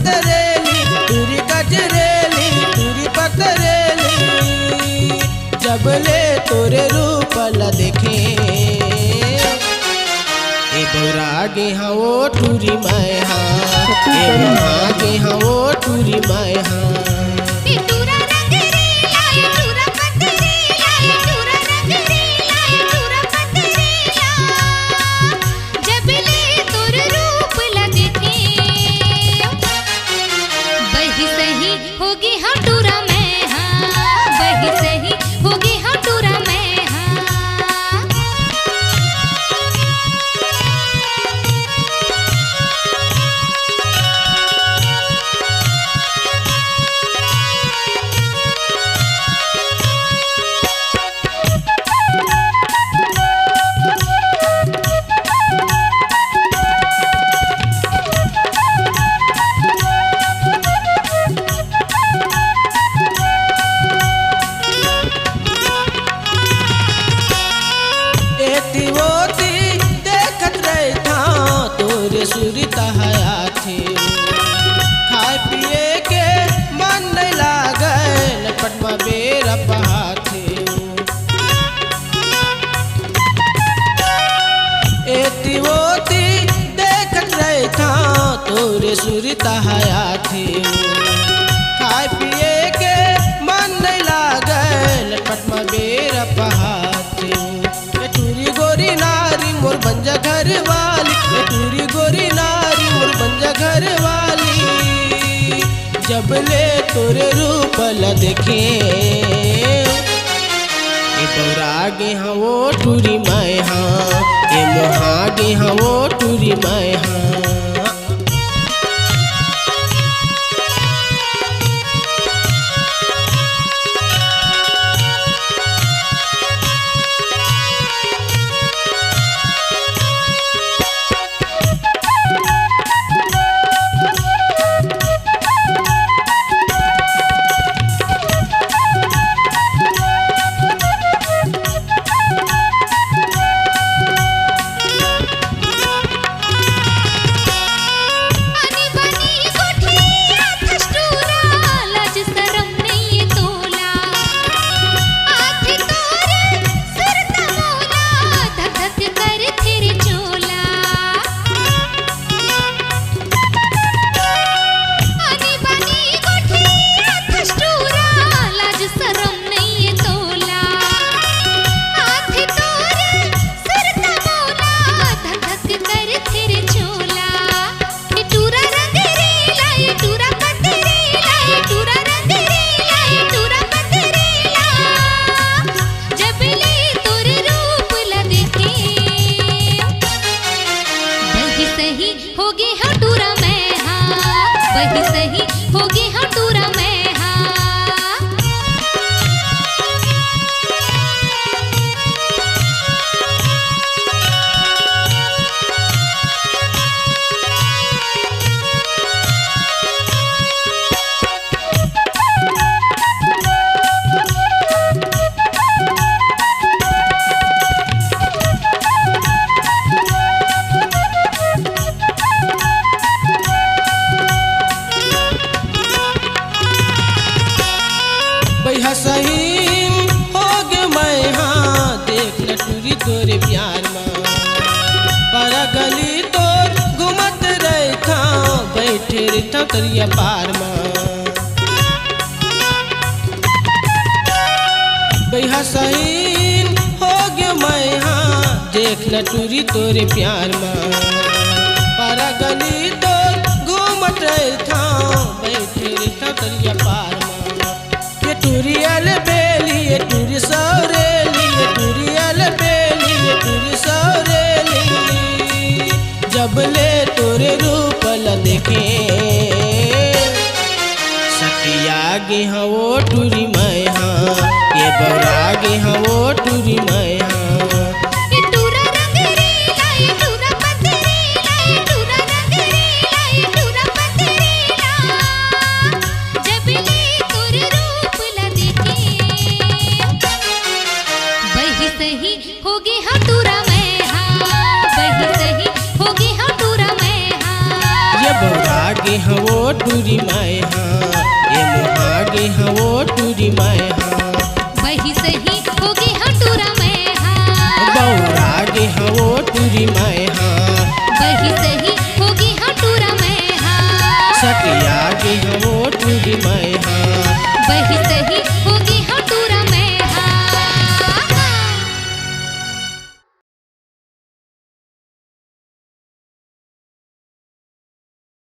पतरेली टूरी कजरेली टूरी पतरेली जब ले तोरे रूप ला देखे ए बौरागे हाँ वो टूरी मैं हाँ ए महागे हाँ वो टूरी मैं हाँ होगी हाँ टूरा मैं हाँ वही सही होगी हाँ टूरा मैं हाँ सुरता हया थे खाए पिए के मन नहीं लागल पटमा बेरा पहा थे एती वोती देखत रहे था तोरे सुरता हया थे खाए पिए के मन नहीं लागल पटमा बेरा पहा थे टूरी गोरी नारी मोर बंजा घर वाली टूरी गोरी नारी मोर बंजा घर वाली जब ले तोरे रूप ला देखे ए बौरागे हाँ वो टूरी मैं हाँ ए मोहागे हाँ वो टूरी मैं हाँ होगी हाँ टूरा मैं हाँ वही सही होगी हाँ टूरा मैं हाँ सही हो गे मैं हाँ देख न टूरी तोरे प्यार में पर गली तोर घूमत रहे था बैठे रहता तरिया पार में बैहा सही हो गे मैं हाँ देख न टूरी तोरे प्यार में पर गली तोर घूमत रहे था बैठे रहता तरिया पार में टूरी अल बेली ये टूरी सौरेली ये टूरी अल बेली ये टूरी सौरेली जब ले तोरे रूप ला देखे सखिया गे हाँ वो टूरी मैं हाँ ये बौरागे हाँ वो टूरी मैं हाँ सही होगी हाँ टूरा मैं हाँ वही सही होगी हाँ टूरा मैं हाँ ये बौरागे हाँ वो टूरी मैं हाँ ये मुहागे हाँ वो टूरी मैं हाँ वही सही होगी हाँ टूरा मैं हाँ बौरागे हाँ वो टूरी मैं